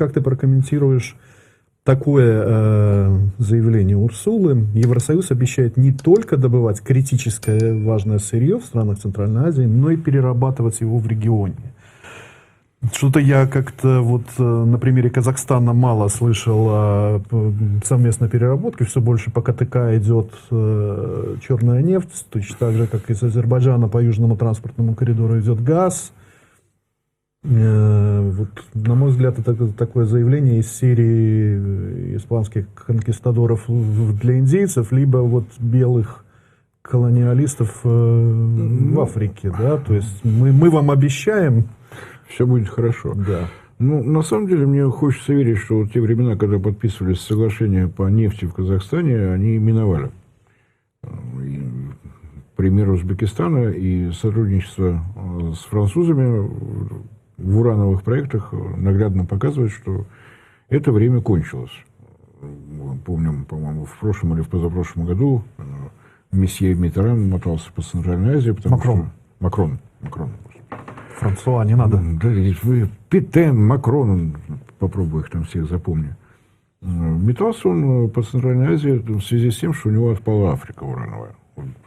как ты прокомментируешь такое заявление Урсулы? Евросоюз обещает не только добывать критическое важное сырье в странах Центральной Азии, но и перерабатывать его в регионе. Что-то я как-то вот на примере Казахстана мало слышал о совместной переработке. Все больше по КТК идет черная нефть, точно так же, как из Азербайджана по южному транспортному коридору идет газ. Вот, на мой взгляд, это такое заявление из серии испанских конкистадоров для индейцев, либо вот белых колониалистов в Африке. Да? То есть мы вам обещаем... Все будет хорошо. Да. Ну, на самом деле, мне хочется верить, что вот те времена, когда подписывались соглашения по нефти в Казахстане, они миновали. Пример Узбекистана и сотрудничество с французами в урановых проектах наглядно показывает, что это время кончилось. Помним, по-моему, в прошлом или в позапрошлом году месье Миттеран мотался по Центральной Азии, потому что... Макрон. Франсуа, не надо. Да, вы Петен, Макрон, попробуй их там всех запомни. Метался он по Центральной Азии в связи с тем, что у него отпала Африка урановая.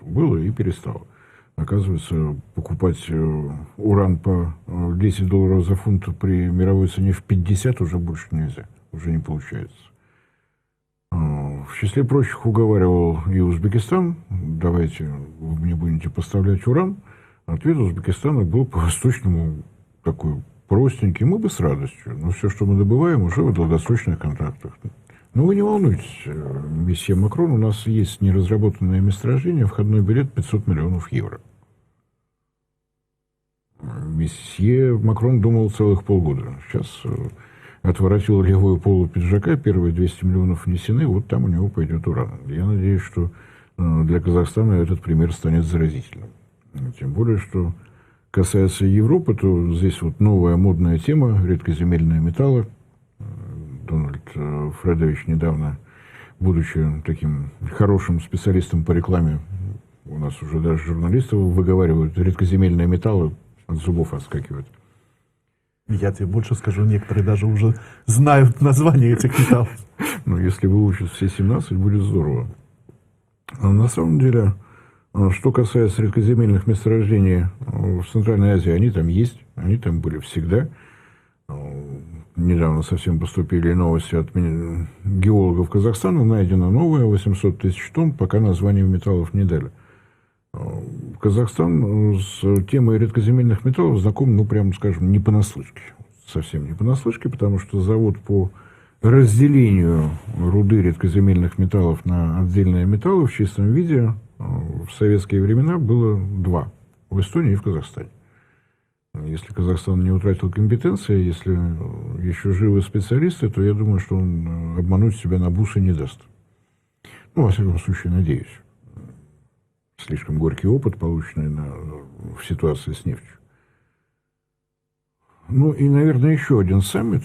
Было и перестало. Оказывается, покупать уран по $10 за фунт при мировой цене в 50 уже больше нельзя. Уже не получается. В числе прочих уговаривал и Узбекистан. Давайте вы мне будете поставлять уран. Ответ Узбекистана был по-восточному такой простенький. Мы бы с радостью. Но все, что мы добываем, уже в долгосрочных контрактах. Но вы не волнуйтесь, месье Макрон, у нас есть неразработанное месторождение, входной билет 500 миллионов евро. Месье Макрон думал целых полгода. Сейчас отворотил левую полу пиджака, первые 200 миллионов внесены, вот там у него пойдет уран. Я надеюсь, что для Казахстана этот пример станет заразительным. Тем более, что касается Европы, то здесь вот новая модная тема – редкоземельные металлы. Дональд Фредович недавно, будучи таким хорошим специалистом по рекламе, у нас уже даже журналистов выговаривают, редкоземельные металлы от зубов отскакивают. Я тебе больше скажу, некоторые даже уже знают название этих металлов. Ну, если выучат все 17, будет здорово. А на самом деле... Что касается редкоземельных месторождений в Центральной Азии, они там есть, они там были всегда. Недавно совсем поступили новости от геологов Казахстана, найдено новое, 800 тысяч тонн, пока название металлов не дали. Казахстан с темой редкоземельных металлов знаком, ну, прямо скажем, не понаслышке. Совсем не понаслышке, потому что завод по разделению руды редкоземельных металлов на отдельные металлы в чистом виде в советские времена было 2. В Эстонии и в Казахстане. Если Казахстан не утратил компетенции, если еще живы специалисты, то я думаю, что он обмануть себя на бусы не даст. Ну, во всяком случае, надеюсь. Слишком горький опыт, полученный в ситуации с нефтью. Ну и, наверное, еще один саммит.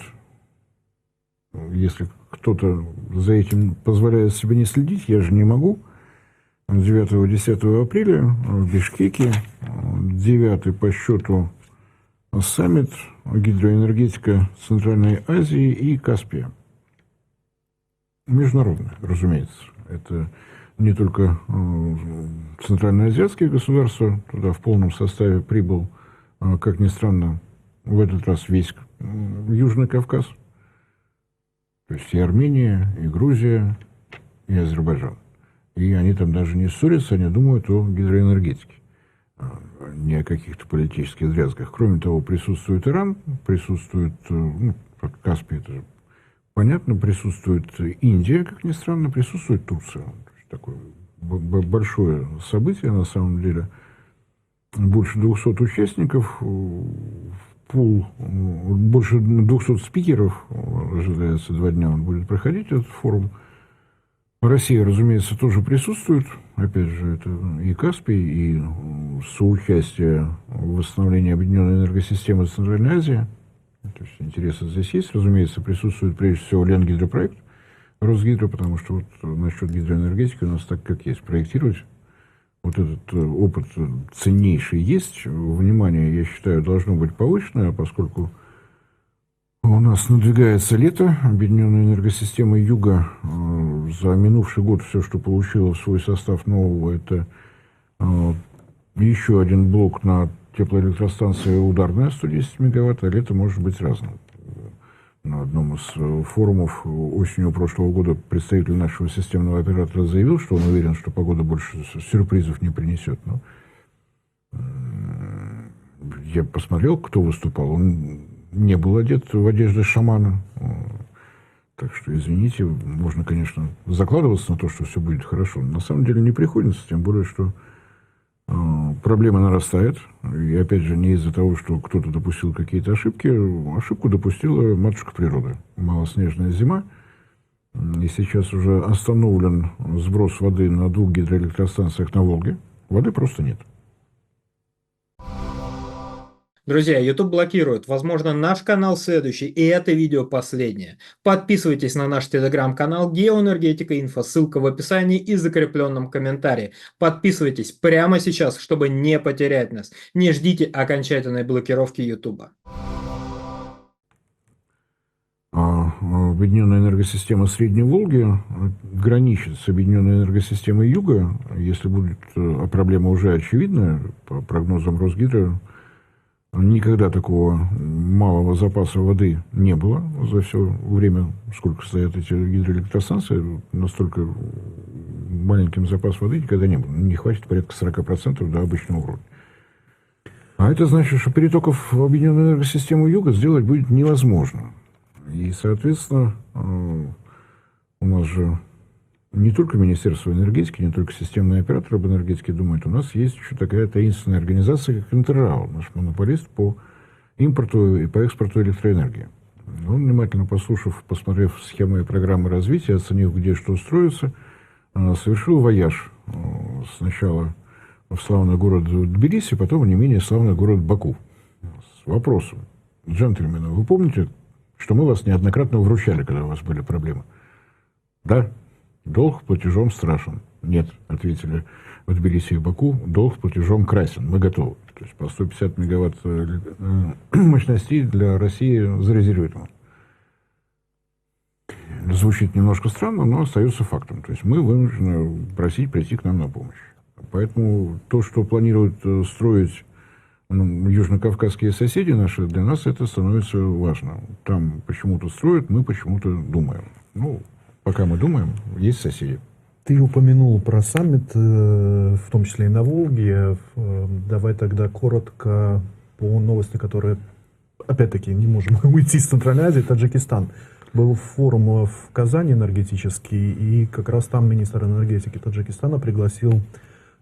Если кто-то за этим позволяет себе не следить, я же не могу. 9-10 апреля в Бишкеке 9-й по счету саммит гидроэнергетика Центральной Азии и Каспия. Международный, разумеется. Это не только центральноазиатские государства, туда в полном составе прибыл, как ни странно, в этот раз весь Южный Кавказ. То есть и Армения, и Грузия, и Азербайджан. И они там даже не ссорятся, они думают о гидроэнергетике, не о каких-то политических дрязгах. Кроме того, присутствует Иран, присутствует, ну, Каспий, это понятно, присутствует Индия, как ни странно, присутствует Турция. Такое большое событие, на самом деле. Больше 200 участников, больше 200 спикеров, ожидается 2 дня он будет проходить, этот форум. Россия, разумеется, тоже присутствует. Опять же, это и Каспий, и соучастие в восстановлении объединенной энергосистемы Центральной Азии. То есть интересы здесь есть. Разумеется, присутствует прежде всего Ленгидропроект Росгидро, потому что вот насчет гидроэнергетики у нас так как есть. Проектировать вот этот опыт ценнейший есть. Внимание, я считаю, должно быть повышенное, поскольку У нас надвигается лето. Объединенная энергосистема Юга за минувший год все, что получила в свой состав нового, это еще один блок на теплоэлектростанции ударная 110 мегаватт, а лето может быть разным. На одном из форумов осенью прошлого года представитель нашего системного оператора заявил, что он уверен, что погода больше сюрпризов не принесет. Но я посмотрел, кто выступал. Он не был одет в одежды шамана. Так что, извините, можно, конечно, закладываться на то, что все будет хорошо. Но на самом деле не приходится, тем более, что проблема нарастает. И опять же, не из-за того, что кто-то допустил какие-то ошибки. Ошибку допустила матушка природа. Малоснежная зима. И сейчас уже остановлен сброс воды на 2 гидроэлектростанциях на Волге. Воды просто нет. Друзья, YouTube блокирует. Возможно, наш канал следующий, и это видео последнее. Подписывайтесь на наш телеграм-канал Геоэнергетика Инфо, ссылка в описании и закрепленном комментарии. Подписывайтесь прямо сейчас, чтобы не потерять нас. Не ждите окончательной блокировки YouTube. Объединенная энергосистема Средней Волги граничит с объединенной энергосистемой Юга. Если будет проблема уже очевидная, по прогнозам Росгидро, никогда такого малого запаса воды не было за все время, сколько стоят эти гидроэлектростанции. Настолько маленьким запас воды никогда не было. Не хватит порядка 40% до обычного уровня. А это значит, что перетоков в объединенную энергосистему Юга сделать будет невозможно. И, соответственно, у нас же не только Министерство энергетики, не только системные операторы об энергетике думают, у нас есть еще такая таинственная организация, как Интеррао, наш монополист по импорту и по экспорту электроэнергии. Он, внимательно послушав, посмотрев схемы и программы развития, оценив, где что строится, совершил вояж сначала в славный город Тбилиси, потом в не менее славный город Баку. С вопросом: джентльмены, вы помните, что мы вас неоднократно вручали, когда у вас были проблемы? Да? Долг платежом страшен. Нет, ответили в Тбилиси и Баку, долг платежом красен. Мы готовы. То есть по 150 мегаватт мощностей для России зарезервируем. Звучит немножко странно, но остается фактом. То есть мы вынуждены просить прийти к нам на помощь. Поэтому то, что планируют строить южнокавказские соседи наши, для нас это становится важно. Там почему-то строят, мы почему-то думаем. Пока мы думаем, есть соседи. Ты упомянул про саммит, в том числе и на Волге. Давай тогда коротко по новости, которые, опять-таки, не можем уйти с Центральной Азии. Таджикистан. Был форум в Казани энергетический, и как раз там министр энергетики Таджикистана пригласил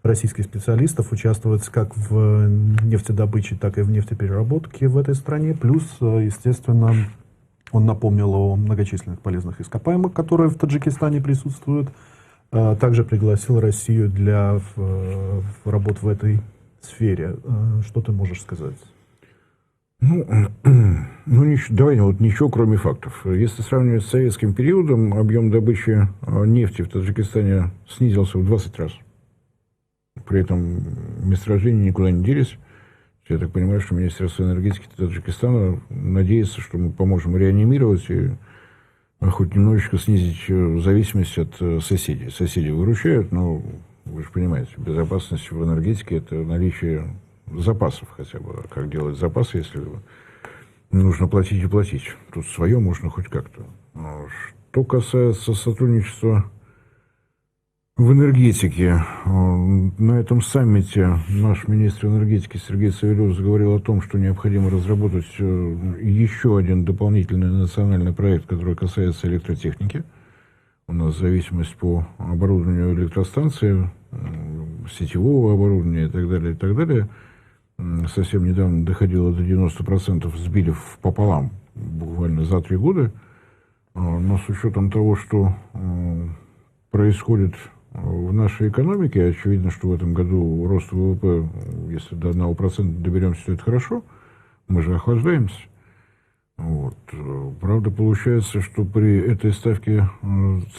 российских специалистов участвовать как в нефтедобыче, так и в нефтепереработке в этой стране. Плюс, естественно, он напомнил о многочисленных полезных ископаемых, которые в Таджикистане присутствуют. Также пригласил Россию для работ в этой сфере. Что ты можешь сказать? Давай ничего, кроме фактов. Если сравнивать с советским периодом, объем добычи нефти в Таджикистане снизился в 20 раз. При этом месторождения никуда не делись. Я так понимаю, что Министерство энергетики Таджикистана надеется, что мы поможем реанимировать и хоть немножечко снизить зависимость от соседей. Соседи выручают, но вы же понимаете, безопасность в энергетике – это наличие запасов хотя бы. А как делать запасы, если нужно платить и платить? Тут свое можно хоть как-то. Что касается сотрудничества в энергетике, на этом саммите наш министр энергетики Сергей Савельев заговорил о том, что необходимо разработать еще один дополнительный национальный проект, который касается электротехники. У нас зависимость по оборудованию электростанции, сетевого оборудования и так далее, совсем недавно доходило до 90%, сбили пополам буквально за 3 года. Но с учетом того, что происходит в нашей экономике, очевидно, что в этом году рост ВВП, если до 1% доберемся, то это хорошо. Мы же охлаждаемся. Правда, получается, что при этой ставке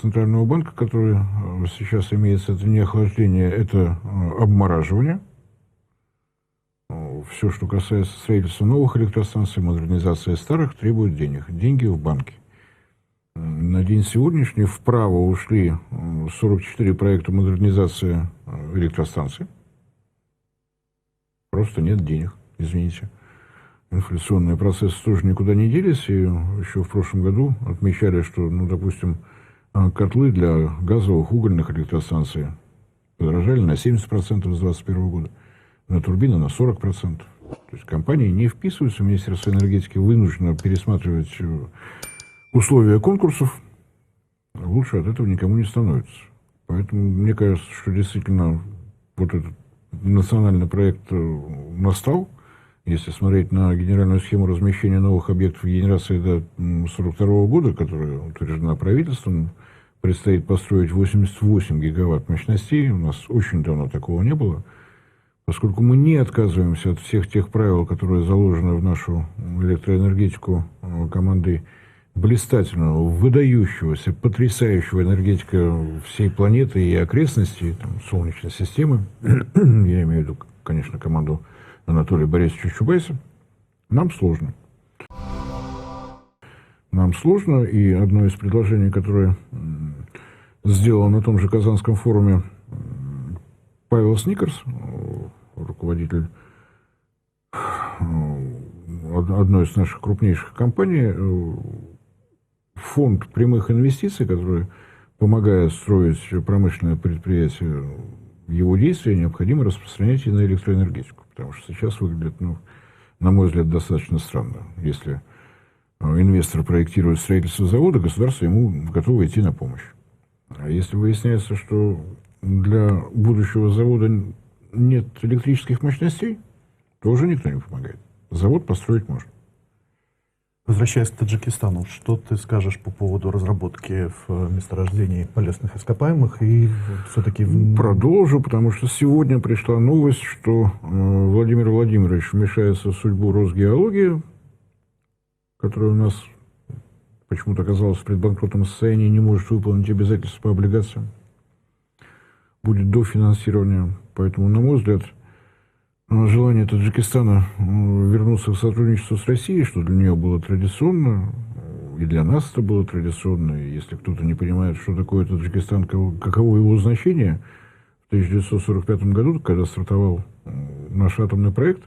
Центрального банка, которая сейчас имеется, это не охлаждение, это обмораживание. все, что касается строительства новых электростанций, модернизации старых, требует денег. Деньги в банке. На день сегодняшний вправо ушли 44 проекта модернизации электростанций. Просто нет денег, извините. Инфляционные процессы тоже никуда не делись. И еще в прошлом году отмечали, что, ну, допустим, котлы для газовых, угольных электростанций подорожали на 70% с 2021 года, на турбины на 40%. То есть компании не вписываются, Министерство энергетики вынуждено пересматривать условия конкурсов. Лучше от этого никому не становится. Поэтому мне кажется, что действительно вот этот национальный проект настал. Если смотреть на генеральную схему размещения новых объектов генерации до 1942 года, которая утверждена правительством, предстоит построить 88 гигаватт мощностей. У нас очень давно такого не было. Поскольку мы не отказываемся от всех тех правил, которые заложены в нашу электроэнергетику командой блистательного, выдающегося, потрясающего энергетика всей планеты и окрестностей, там, Солнечной системы, я имею в виду, конечно, команду Анатолия Борисовича Чубайса, нам сложно. Нам сложно, и одно из предложений, которое сделал на том же Казанском форуме Павел Сникерс, руководитель одной из наших крупнейших компаний, фонд прямых инвестиций, который помогает строить промышленное предприятие, его действия необходимо распространять и на электроэнергетику. Потому что сейчас выглядит, ну, на мой взгляд, достаточно странно. Если инвестор проектирует строительство завода, государство ему готово идти на помощь. А если выясняется, что для будущего завода нет электрических мощностей, то уже никто не помогает. Завод построить можно. Возвращаясь к Таджикистану, что ты скажешь по поводу разработки в месторождении полезных ископаемых и все-таки... Продолжу, потому что сегодня пришла новость, что Владимир Владимирович вмешается в судьбу Росгеологии, которая у нас почему-то оказалась в предбанкротном состоянии, не может выполнить обязательства по облигациям. Будет дофинансирование. Поэтому, на мой взгляд, желание Таджикистана вернуться в сотрудничество с Россией, что для нее было традиционно, и для нас это было традиционно. И если кто-то не понимает, что такое Таджикистан, каково его значение, в 1945 году, когда стартовал наш атомный проект,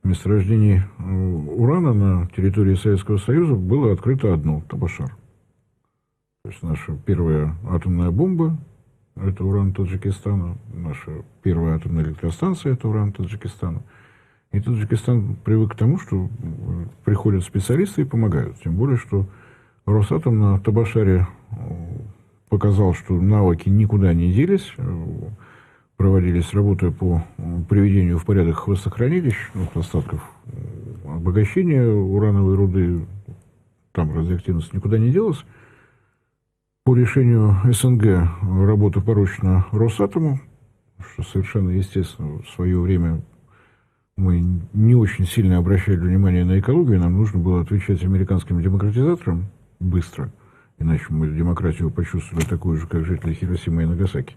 в месторождении урана на территории Советского Союза было открыто одно – Табашар. То есть наша первая атомная бомба – это уран Таджикистана, наша первая атомная электростанция – это уран Таджикистана. И Таджикистан привык к тому, что приходят специалисты и помогают. Тем более, что Росатом на Табашаре показал, что навыки никуда не делись. Проводились работы по приведению в порядок хвостохранилищ, остатков обогащения урановой руды. Там радиоактивность никуда не делась. По решению СНГ работа поручена Росатому, что совершенно естественно. В свое время мы не очень сильно обращали внимание на экологию, нам нужно было отвечать американским демократизаторам быстро, иначе мы демократию почувствовали такую же, как жители Хиросимы и Нагасаки.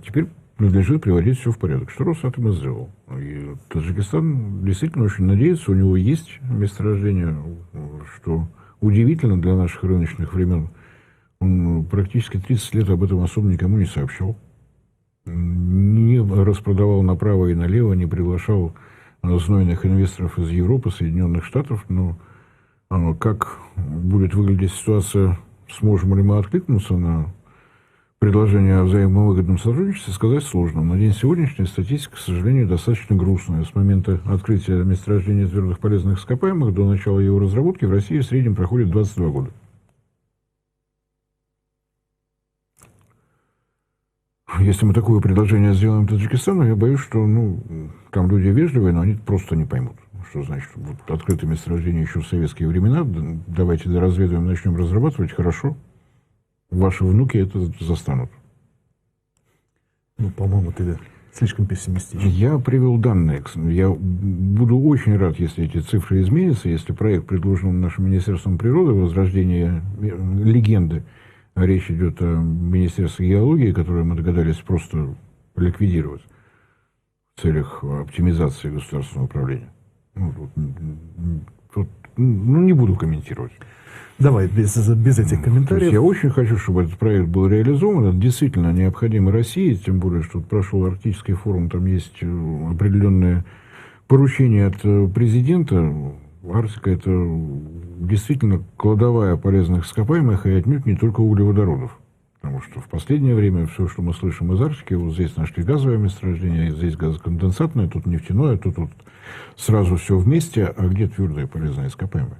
Теперь надлежит приводить все в порядок, что Росатом и сделал. И Таджикистан действительно очень надеется, у него есть месторождение, что удивительно для наших рыночных времен. Он практически 30 лет об этом особо никому не сообщал. Не распродавал направо и налево, не приглашал знойных инвесторов из Европы, Соединенных Штатов. Но как будет выглядеть ситуация, сможем ли мы откликнуться на предложение о взаимовыгодном сотрудничестве, сказать сложно. На день сегодняшний статистика, к сожалению, достаточно грустная. С момента открытия месторождения твердых полезных ископаемых до начала его разработки в России в среднем проходит 22 года. Если мы такое предложение сделаем Таджикистану, я боюсь, что там люди вежливые, но они просто не поймут. Что значит, вот открытое месторождение еще в советские времена, давайте доразведываем, начнем разрабатывать, хорошо. Ваши внуки это застанут. По-моему, ты слишком пессимистичен. Я привел данные. Я буду очень рад, если эти цифры изменятся, если проект, предложенный нашим Министерством природы, возрождение легенды, речь идет о Министерстве геологии, которое мы догадались просто ликвидировать. в целях оптимизации государственного управления. Тут, не буду комментировать. Давай, без этих комментариев. Я очень хочу, чтобы этот проект был реализован. Это действительно необходимо России, тем более, что прошел Арктический форум, там есть определенные поручения от президента. Арктика – это действительно кладовая полезных ископаемых и отнюдь не только углеводородов. Потому что в последнее время все, что мы слышим из Арктики, вот здесь нашли газовое месторождение, здесь газоконденсатное, тут нефтяное, тут сразу все вместе, а где твердые полезные ископаемые?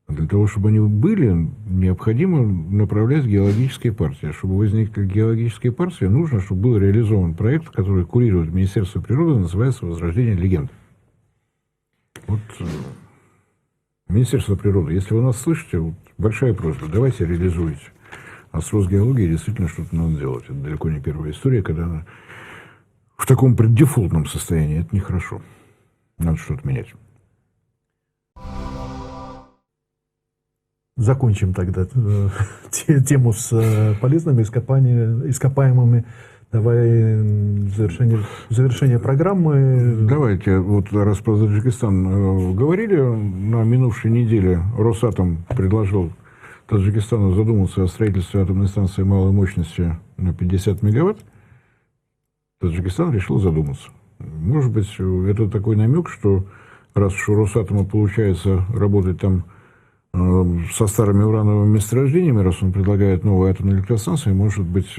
Для того, чтобы они были, необходимо направлять геологические партии. А чтобы возникли геологические партии, нужно, чтобы был реализован проект, который курирует Министерство природы, называется «Возрождение легенд». Вот Министерство природы, если вы нас слышите, вот большая просьба, давайте реализуйте. А с Росгеологией действительно что-то надо делать. Это далеко не первая история, когда она в таком преддефолтном состоянии. Это нехорошо. Надо что-то менять. Закончим тогда тему с полезными ископаемыми. Давай завершение программы. Давайте, вот раз про Таджикистан говорили, на минувшей неделе Росатом предложил Таджикистану задуматься о строительстве атомной станции малой мощности на 50 мегаватт. Таджикистан решил задуматься. Может быть, это такой намек, что раз уж у Росатома получается работать там со старыми урановыми месторождениями, раз он предлагает новую атомную электростанцию, может быть,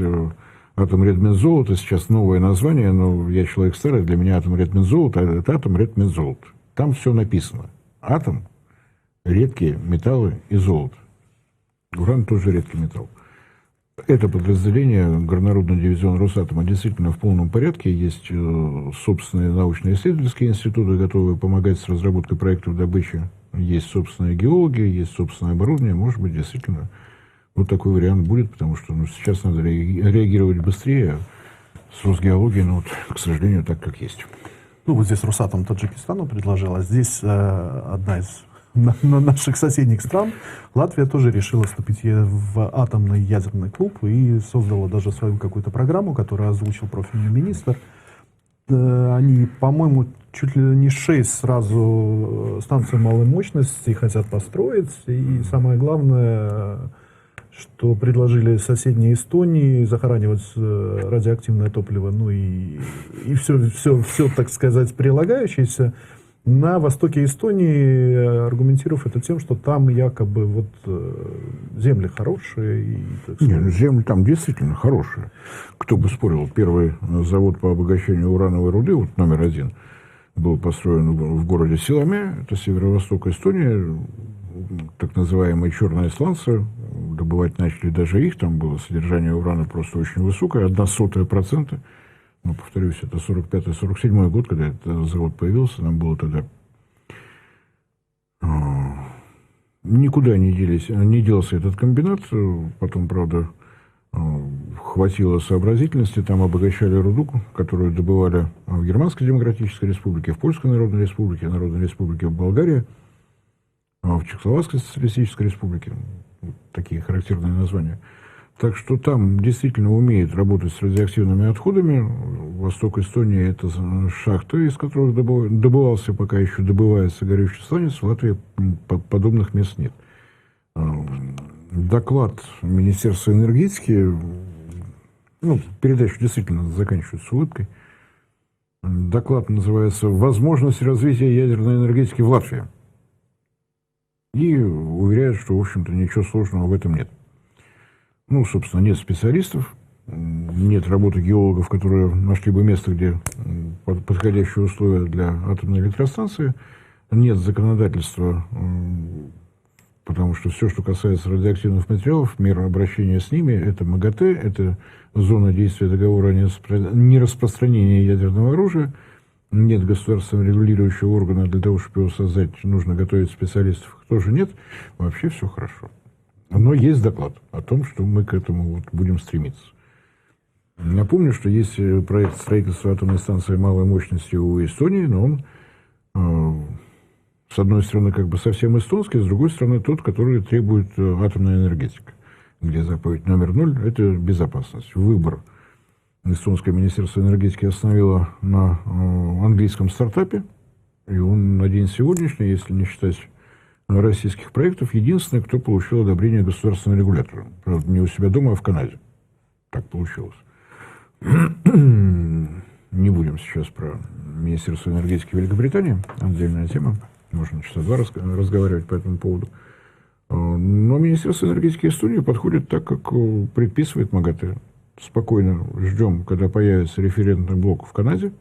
Атомредминзолото, сейчас новое название, но я человек старый, для меня Атомредминзолото, это Атомредминзолото. Там все написано. Атом, редкие металлы и золото. Уран тоже редкий металл. Это подразделение, горнорудный дивизион Росатома, действительно в полном порядке. Есть собственные научно-исследовательские институты, готовые помогать с разработкой проектов добычи. Есть собственные геологи, есть собственное оборудование. Может быть, действительно, вот такой вариант будет, потому что сейчас надо реагировать быстрее. С Росгеологией, к сожалению, так, как есть. Вот здесь Росатом Таджикистану предложил, а здесь одна из наших соседних стран, Латвия, тоже решила вступить в атомный ядерный клуб и создала даже свою какую-то программу, которую озвучил профильный министр. Они, по-моему, чуть ли не 6 сразу станций малой мощности хотят построить. И самое главное, что предложили соседней Эстонии захоранивать радиоактивное топливо, и все, так сказать, прилагающееся. На востоке Эстонии, аргументировав это тем, что там якобы земли хорошие. И, Нет, земли там действительно хорошие. Кто бы спорил, первый завод по обогащению урановой руды, номер 1, был построен в городе Силаме, это северо-восток Эстонии, так называемые черные сланцы. Добывать начали даже их, там было содержание урана просто очень высокое, 0,01%. Но, повторюсь, это 45-47 год, когда этот завод появился, нам было тогда... Никуда не делся этот комбинат. Потом, правда, хватило сообразительности. Там обогащали руду, которую добывали в Германской Демократической Республике, в Польской Народной Республике, Народной Республике в Болгарии, в Чехословацкой Социалистической Республике. Такие характерные названия. Так что там действительно умеют работать с радиоактивными отходами. Восток Эстонии – это шахты, из которых добывался, пока еще добывается горючий сланец. В Латвии подобных мест нет. Доклад Министерства энергетики, передачу действительно заканчивают с улыбкой. Доклад называется «Возможность развития ядерной энергетики в Латвии». И уверяют, что, в общем-то, ничего сложного в этом нет. Собственно, нет специалистов, нет работы геологов, которые нашли бы место, где подходящие условия для атомной электростанции, нет законодательства, потому что все, что касается радиоактивных материалов, мера обращения с ними, это МАГАТЭ, это зона действия договора о нераспространении ядерного оружия, нет государственного регулирующего органа, для того, чтобы его создать, нужно готовить специалистов, их тоже нет, вообще все хорошо. Но есть доклад о том, что мы к этому будем стремиться. Напомню, что есть проект строительства атомной станции малой мощности у Эстонии, но он, с одной стороны, совсем эстонский, с другой стороны, тот, который требует атомная энергетика, где заповедь номер 0 – это безопасность. Выбор эстонское министерство энергетики остановило на английском стартапе. И он на день сегодняшний, если не считать российских проектов, единственный, кто получил одобрение государственного регулятора. Правда, не у себя дома, а в Канаде. Так получилось. Не будем сейчас про Министерство энергетики Великобритании. Отдельная тема. Можно часа два разговаривать по этому поводу. Но Министерство энергетики Эстонии подходит так, как предписывает МАГАТЭ. Спокойно ждем, когда появится референтный блок в Канаде.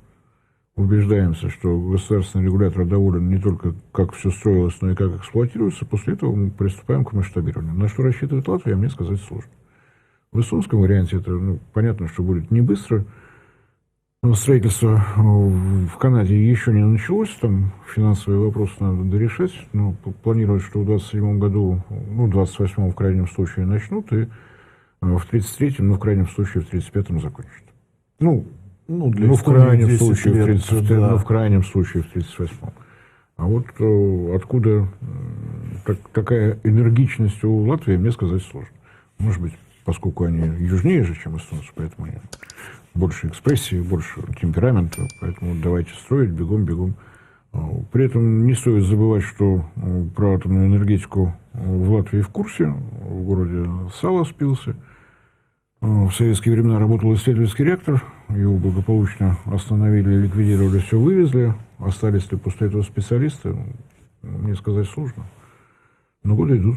Убеждаемся, что государственный регулятор доволен не только как все строилось, но и как эксплуатируется. После этого мы приступаем к масштабированию. На что рассчитывает Латвия, мне сказать сложно. В эстонском варианте это понятно, что будет не быстро. Строительство в Канаде еще не началось, там финансовые вопросы надо дорешать, но планируют, что в 2027 году, в 2028 в крайнем случае начнут, и в 1933, в крайнем случае в 1935 закончат. В крайнем случае в 1938. А вот откуда такая энергичность у Латвии, мне сказать сложно. Может быть, поскольку они южнее же, чем эстонцы, поэтому больше экспрессии, больше темперамента, поэтому давайте строить, бегом. При этом не стоит забывать, что про атомную энергетику в Латвии в курсе, в городе Сала спился. В советские времена работал исследовательский реактор, его благополучно остановили, ликвидировали, все вывезли. Остались ли после этого специалисты, мне сказать сложно. Но годы идут.